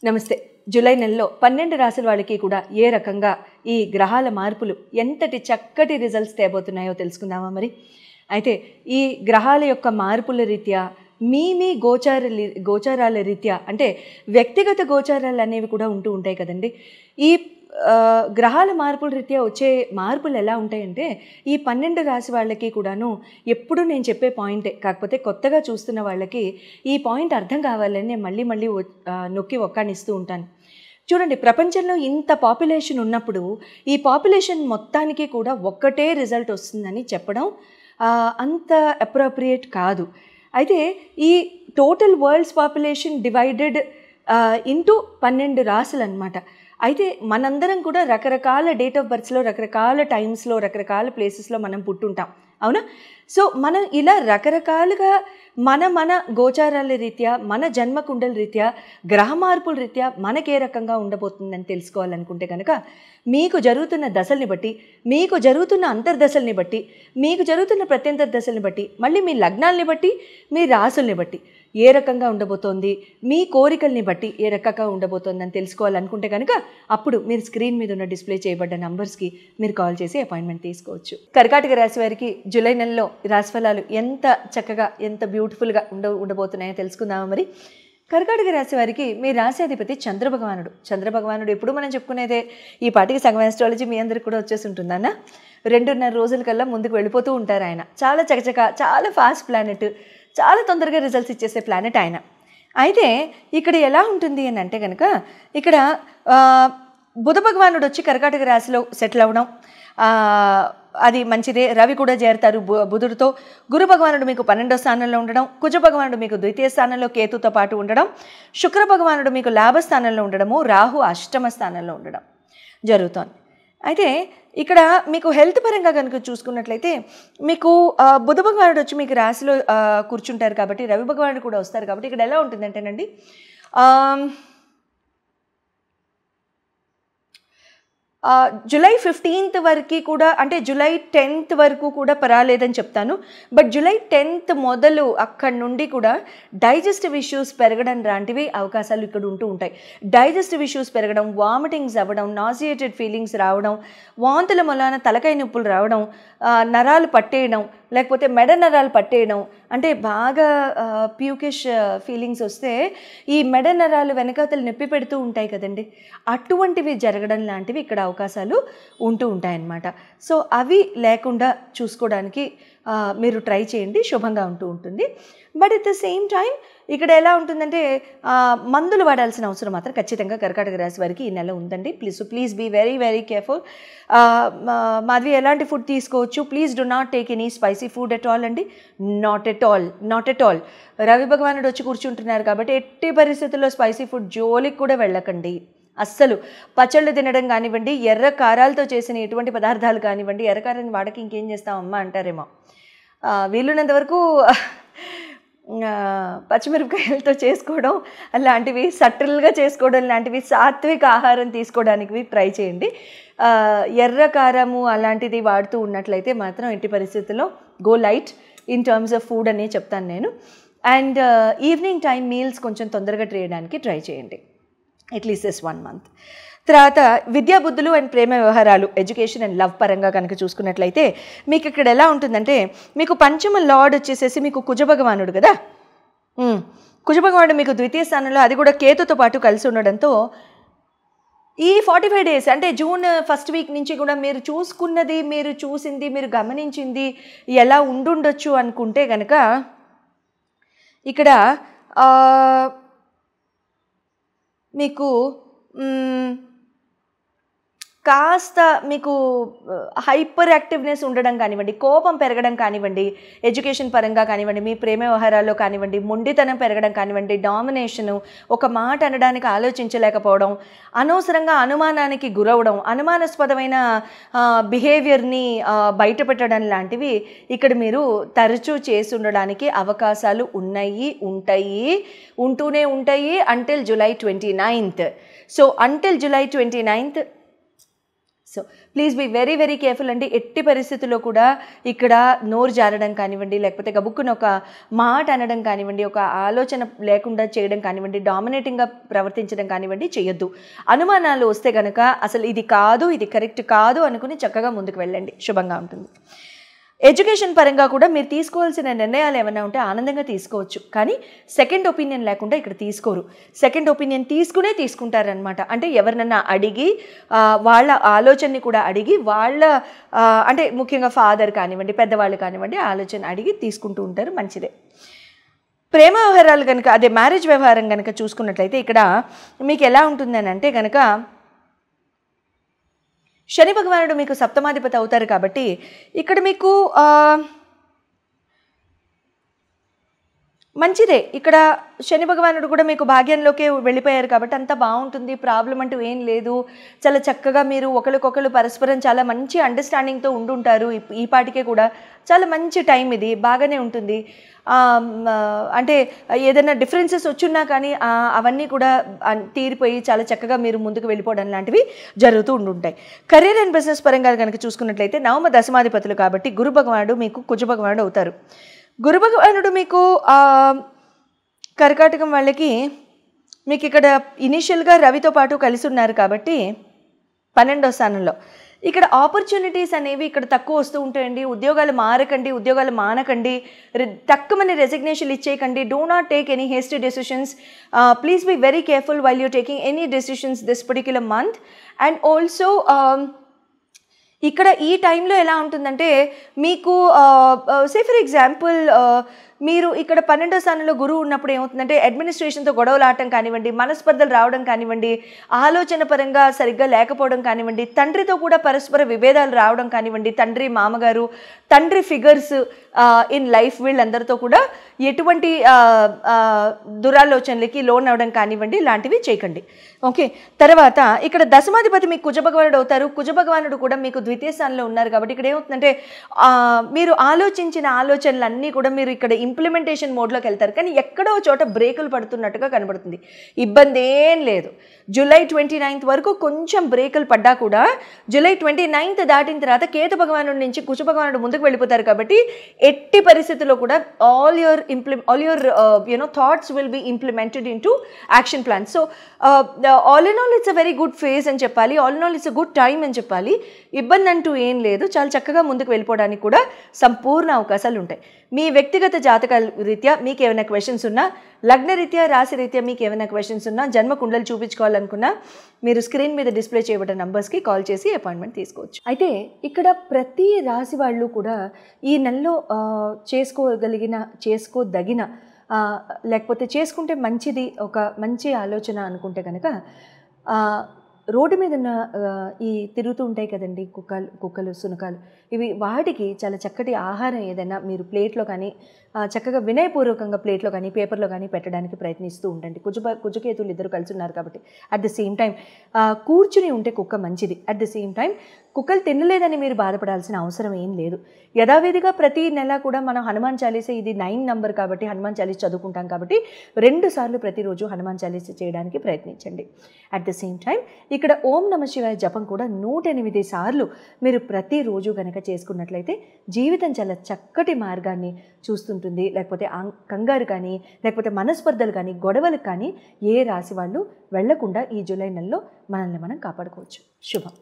నమస్తే. జూలై నెలలో 12 రాశుల వాళ్ళకి కూడా ఏ రకంగా ఈ గ్రహాల మార్పులు ఎంతటి చక్కటి రిజల్ట్స్ తేబోతున్నాయో తెలుసుకుందామా మరి? అయితే ఈ గ్రహాల యొక్క మార్పుల రీత్యా మీ గోచారాల రీత్యా అంటే వ్యక్తిగత గోచారాలు అనేవి కూడా ఉంటూ ఉంటాయి కదండి. ఈ గ్రహాల మార్పుల రీత్యా వచ్చే మార్పులు ఎలా ఉంటాయంటే ఈ 12 రాశి వాళ్ళకి కూడాను ఎప్పుడు నేను చెప్పే పాయింటే, కాకపోతే కొత్తగా చూస్తున్న వాళ్ళకి ఈ పాయింట్ అర్థం కావాలని నేను మళ్ళీ నొక్కి ఒక్కానిస్తూ ఉంటాను. చూడండి, ప్రపంచంలో ఇంత పాపులేషన్ ఉన్నప్పుడు ఈ పాపులేషన్ మొత్తానికి కూడా ఒక్కటే రిజల్ట్ వస్తుందని చెప్పడం అంత అప్రోప్రియేట్ కాదు. అయితే ఈ total world's population divided into 12 రాశులు అన్నమాట. అయితే మనందరం కూడా రకరకాల డేట్ ఆఫ్ బర్త్స్లో, రకరకాల టైమ్స్లో, రకరకాల ప్లేసెస్లో మనం పుట్టుంటాం, అవునా? సో మనం ఇలా రకరకాలుగా మన గోచారాల రీత్యా, మన జన్మకుండల రీత్యా, గ్రహ మార్పుల రీత్యా మనకే రకంగా ఉండబోతుందని తెలుసుకోవాలనుకుంటే కనుక మీకు జరుగుతున్న దశల్ని బట్టి, మీకు జరుగుతున్న అంతర్దశల్ని బట్టి, మీకు జరుగుతున్న ప్రత్యంతర దశల్ని బట్టి, మళ్ళీ మీ లగ్నాల్ని బట్టి, మీ రాసుల్ని బట్టి ఏ రకంగా ఉండబోతోంది, మీ కోరికల్ని బట్టి ఏ రకంగా ఉండబోతోందని తెలుసుకోవాలనుకుంటే కనుక అప్పుడు మీరు స్క్రీన్ మీద ఉన్న డిస్ప్లే చేయబడ్డ నంబర్స్కి మీరు కాల్ చేసి అపాయింట్మెంట్ తీసుకోవచ్చు. కర్కాటక రాశి వారికి జూలై నెలలో రాశిఫలాలు ఎంత చక్కగా, ఎంత బ్యూటిఫుల్గా ఉండబోతున్నాయో తెలుసుకుందామా మరి? కర్కాటక రాశి వారికి మీ రాశ్యాధిపతి చంద్రభగవానుడు ఎప్పుడు మనం చెప్పుకునేదే. ఈ పాటికి సగం ఆస్ట్రాలజీ మీ అందరికి కూడా వచ్చేసి ఉంటుందన్న. 2.5 రోజుల కల్లా ముందుకు వెళ్ళిపోతూ ఉంటారు ఆయన. చాలా చకచక, చాలా ఫాస్ట్ ప్లానెట్, చాలా తొందరగా రిజల్ట్స్ ఇచ్చేసే ప్లానెట్ ఆయన. అయితే ఇక్కడ ఎలా ఉంటుంది అని అంటే కనుక ఇక్కడ బుధ భగవానుడు వచ్చి కర్కాటక రాశిలో సెటిల్ అవ్వడం అది మంచిదే. రవి కూడా చేరుతారు బుధుడితో. గురు భగవానుడు మీకు 12వ స్థానంలో ఉండడం, కుజ భగవానుడు మీకు ద్వితీయ స్థానంలో కేతుతో పాటు ఉండడం, శుక్ర భగవానుడు మీకు లాభస్థానంలో ఉండడము, రాహు అష్టమ స్థానంలో ఉండడం జరుగుతోంది. అయితే ఇక్కడ మీకు హెల్త్ పరంగా కనుక చూసుకున్నట్లయితే మీకు బుధ భగవానుడు వచ్చి మీకు రాశిలో కూర్చుంటారు కాబట్టి, రవి భగవానుడు కూడా వస్తారు కాబట్టి ఇక్కడ ఎలా ఉంటుందంటేనండి, జూలై 15th వరకు కూడా, అంటే జూలై 10th వరకు కూడా పర్వాలేదని చెప్తాను. బట్ జూలై 10th మొదలు అక్కడి నుండి కూడా డైజెస్టివ్ ఇష్యూస్ పెరగడం లాంటివి అవకాశాలు ఇక్కడ ఉంటూ ఉంటాయి. డైజెస్టివ్ ఇష్యూస్ పెరగడం, వామిటింగ్స్ అవ్వడం, నాసియేటెడ్ ఫీలింగ్స్ రావడం, వాంతుల మూలాన తలకాయ నొప్పులు రావడం, నరాలు పట్టేయడం, లేకపోతే మెడ నరాలు పట్టేయడం, అంటే బాగా ప్యూకిష్ ఫీలింగ్స్ వస్తే ఈ మెడ నరాలు వెనకాతలు నొప్పి పెడుతూ ఉంటాయి కదండి, అటువంటివి జరగడం లాంటివి ఇక్కడ అవకాశాలు ఉంటూ ఉంటాయన్నమాట. సో అవి లేకుండా చూసుకోవడానికి మీరు ట్రై చేయండి, శుభంగా ఉంటూ ఉంటుంది. But at the same time ఇక్కడ ఎలా ఉంటుందంటే మందులు వాడాల్సిన అవసరం మాత్రం ఖచ్చితంగా కర్కాటక రాశి వారికి ఈ నెల ఉందండి. Please be very careful. Madhavi, ఎలాంటి ఫుడ్ తీసుకోవచ్చు? Please do not take any spicy food at all అండి. Not at all. రవి భగవానుడు వచ్చి కూర్చుంటున్నారు కాబట్టి ఎట్టి పరిస్థితుల్లో స్పైసీ ఫుడ్ జోలికి కూడా వెళ్ళకండి. అస్సలు పచ్చళ్ళు తినడం కానివ్వండి, ఎర్ర కారాలతో చేసిన ఎటువంటి పదార్థాలు కానివ్వండి, ఎర్రకారాన్ని వాడకి ఇంకేం చేస్తామమ్మా అంటారేమో. వీలున్నంత వరకు పచ్చిమిరపకాయలతో చేసుకోవడం అలాంటివి, సటిల్గా చేసుకోవడం లాంటివి, సాత్విక ఆహారం తీసుకోవడానికి ట్రై చేయండి. ఎర్ర కారము అలాంటిది వాడుతూ ఉన్నట్లయితే మాత్రం ఎట్టి పరిస్థితుల్లో go light in terms of food అనే చెప్తాను నేను. అండ్ ఈవినింగ్ టైం మీల్స్ కొంచెం తొందరగా చేయడానికి ట్రై చేయండి, అట్లీస్ట్ దిస్ 1 month. తర్వాత విద్యాబుద్ధులు అండ్ ప్రేమ వ్యవహారాలు, ఎడ్యుకేషన్ అండ్ లవ్ పరంగా కనుక చూసుకున్నట్లయితే మీకు ఇక్కడ ఎలా ఉంటుందంటే, మీకు పంచమ లార్డ్ వచ్చేసేసి మీకు కుజ భగవానుడు కదా. కుజ భగవానుడు మీకు ద్వితీయ స్థానంలో, అది కూడా కేతుతో పాటు కలిసి ఉండడంతో ఈ 45 days అంటే జూన్ 1st week నుంచి కూడా మీరు చూసుకున్నది, మీరు చూసింది, మీరు గమనించింది ఎలా ఉండుండొచ్చు అనుకుంటే కనుక ఇక్కడ మీకు కాస్త మీకు హైపర్ యాక్టివ్నెస్ ఉండడం కానివ్వండి, కోపం పెరగడం కానివ్వండి, ఎడ్యుకేషన్ పరంగా కానివ్వండి, మీ ప్రేమ వ్యవహారాల్లో కానివ్వండి, మొండితనం పెరగడం కానివ్వండి, డామినేషను, ఒక మాట అనడానికి ఆలోచించలేకపోవడం, అనవసరంగా అనుమానానికి గురవడం, అనుమానాస్పదమైన బిహేవియర్ని బయటపెట్టడం లాంటివి ఇక్కడ మీరు తరచూ చేసి ఉండడానికి అవకాశాలు ఉంటూనే ఉంటాయి until July 29th. So until July 29th so please be very very careful అండి. ఎట్టి పరిస్థితుల్లో కూడా ఇక్కడ నోరు జారడం కానివ్వండి, లేకపోతే గబుక్కున ఒక మాట అనడం కానివ్వండి, ఒక ఆలోచన లేకుండా చేయడం కానివ్వండి, డామినేటింగ్గా ప్రవర్తించడం కానివ్వండి చేయొద్దు. అనుమానాలు వస్తే కనుక అసలు ఇది కాదు, ఇది కరెక్ట్ కాదు అనుకుని చక్కగా ముందుకు వెళ్ళండి, శుభంగా ఉంటుంది. ఎడ్యుకేషన్ పరంగా కూడా మీరు తీసుకోవాల్సిన నిర్ణయాలు ఏమైనా ఉంటే ఆనందంగా తీసుకోవచ్చు, కానీ సెకండ్ ఒపీనియన్ లేకుండా ఇక్కడ తీసుకోరు. సెకండ్ ఒపీనియన్ తీసుకుంటారనమాట. అంటే ఎవరినన్నా అడిగి వాళ్ళ ఆలోచనని కూడా అడిగి వాళ్ళ అంటే ముఖ్యంగా ఫాదర్ కానివ్వండి, పెద్దవాళ్ళు కానివ్వండి ఆలోచన అడిగి తీసుకుంటూ ఉంటారు, మంచిదే. ప్రేమ వ్యవహారాలు కనుక అదే మ్యారేజ్ వ్యవహారం కనుక చూసుకున్నట్లయితే ఇక్కడ మీకు ఎలా ఉంటుందని అంటే కనుక శని భగవానుడు మీకు సప్తమాధిపతి అవుతారు కాబట్టి ఇక్కడ మీకు మంచిదే. ఇక్కడ శని భగవానుడు కూడా మీకు భాగ్యంలోకే వెళ్ళిపోయారు కాబట్టి అంతా బాగుంటుంది, ప్రాబ్లం అంటూ ఏం లేదు. చాలా చక్కగా మీరు ఒకరికొకరు పరస్పరం చాలా మంచి అండర్స్టాండింగ్తో ఉండుంటారు. ఈ పాటికే కూడా చాలా మంచి టైం ఇది, బాగానే ఉంటుంది. అంటే ఏదైనా డిఫరెన్సెస్ వచ్చున్నా కానీ అవన్నీ కూడా తీరిపోయి చాలా చక్కగా మీరు ముందుకు వెళ్ళిపోవడం లాంటివి జరుగుతూ ఉండుంటాయి. కెరీర్ అండ్ బిజినెస్ పరంగా కనుక చూసుకున్నట్లయితే నవమ దశమాధిపతులు కాబట్టి గురు భగవానుడు మీకు కుజ భగవానుడు అవుతారు. గురు భగవానుడు మీకు కర్కాటకం వాళ్ళకి మీకు ఇక్కడ ఇనిషియల్గా రవితో పాటు కలిసి ఉన్నారు కాబట్టి 12వ స్థానంలో ఇక్కడ ఆపర్చునిటీస్ అనేవి ఇక్కడ తక్కువ వస్తూ ఉంటాయండి. ఉద్యోగాలు మారకండి, ఉద్యోగాలు మానకండి, తక్కువని రెసిగ్నేషన్ ఇచ్చేయకండి. Do not take any hasty decisions. Please be very careful while you taking any decisions this particular month. And also ఇక్కడ ఈ టైంలో ఎలా ఉంటుందంటే మీకు సే ఫర్ ఎగ్జాంపుల్ మీరు ఇక్కడ 12వ స్థానంలో గురువు ఉన్నప్పుడు ఏమవుతుందంటే అడ్మినిస్ట్రేషన్తో గొడవలు ఆడటం కానివ్వండి, మనస్పర్ధలు రావడం కానివ్వండి, ఆలోచన పరంగా సరిగ్గా లేకపోవడం కానివ్వండి, తండ్రితో కూడా పరస్పర విభేదాలు రావడం కానివ్వండి, తండ్రి మామగారు తండ్రి ఫిగర్స్ ఇన్ లైఫ్ వీళ్ళందరితో కూడా ఎటువంటి దురాలోచనలకి లోన్ అవ్వడం కానివ్వండి ఇలాంటివి చేయకండి. ఓకే, తర్వాత ఇక్కడ దశమాధిపతి మీకు కుజ భగవానుడు అవుతారు. కుజ భగవానుడు కూడా మీకు ద్వితీయ స్థానంలో ఉన్నారు కాబట్టి ఇక్కడ ఏమవుతుందంటే మీరు ఆలోచించిన ఆలోచనలన్నీ కూడా మీరు ఇక్కడ ఇంప్లిమెంటేషన్ మోడ్లోకి వెళ్తారు, కానీ ఎక్కడో చోట బ్రేకులు పడుతున్నట్టుగా కనబడుతుంది. ఇబ్బంది ఏం లేదు. జూలై 29th వరకు కొంచెం బ్రేకులు పడ్డా కూడా జూలై 29th దాటిన తర్వాత కేతు భగవానుడి నుంచి కుజ భగవానుడు ముందుకు వెళ్ళిపోతారు కాబట్టి ఎట్టి పరిస్థితుల్లో కూడా all your thoughts will be implemented in to action plan. So all in all it's a very good phase అని చెప్పాలి, all in all it's a good time అని చెప్పాలి. ఇబ్బంది అంటూ ఏం లేదు, చాలా చక్కగా ముందుకు వెళ్ళిపోవడానికి కూడా సంపూర్ణ అవకాశాలు ఉంటాయి. మీ వ్యక్తిగత జాతకాల రీత్యా మీకు ఏమైనా క్వశ్చన్స్ ఉన్నా, లగ్న రీత్యా రాశి రీత్యా మీకు ఏమైనా క్వశ్చన్స్ ఉన్నా, జన్మ కుండలు చూపించుకోవాలనుకున్నా మీరు స్క్రీన్ మీద డిస్ప్లే చేయబడ్డ నంబర్స్కి కాల్ చేసి అపాయింట్మెంట్ తీసుకోవచ్చు. అయితే ఇక్కడ ప్రతి రాశి వాళ్ళు కూడా ఈ నెలలో చేసుకోదగిన లేకపోతే చేసుకుంటే మంచిది ఒక మంచి ఆలోచన అనుకుంటే కనుక రోడ్డు మీద ఉన్న ఈ తిరుగుతూ ఉంటాయి కదండి కుక్కలు సునకాలు, ఇవి వాటికి చాలా చక్కటి ఆహారం ఏదైనా మీరు ప్లేట్లో కానీ చక్కగా వినయపూర్వకంగా ప్లేట్లో కానీ పేపర్లో కానీ పెట్టడానికి ప్రయత్నిస్తూ ఉండండి. కుజకేతులు ఇద్దరు కలిసి ఉన్నారు కాబట్టి అట్ ద సేమ్ టైం కూర్చుని ఉంటే కుక్క మంచిది. అట్ ద సేమ్ టైం కుక్కలు తినలేదని మీరు బాధపడాల్సిన అవసరం ఏం లేదు. యథావిధిగా ప్రతి నెల కూడా మనం హనుమాన్ చాలీసా, ఇది 9 నంబర్ కాబట్టి హనుమాన్ చాలీసా చదువుకుంటాం కాబట్టి 2 సార్లు ప్రతిరోజు హనుమాన్ చాలీసా చేయడానికి ప్రయత్నించండి. అట్ ద సేమ్ టైం ఇక్కడ ఓం నమ శివాయ జపం కూడా 108 సార్లు మీరు ప్రతిరోజు కనుక చేసుకున్నట్లయితే జీవితం చాలా చక్కటి మార్గాన్ని చూస్తుంటుంది. లేకపోతే కంగారు కానీ, లేకపోతే మనస్పర్ధలు కానీ, గొడవలు కానీ ఏ రాశి వాళ్ళు వెళ్లకుండా ఈ జూలై నెలలో మనల్ని మనం కాపాడుకోవచ్చు. శుభం.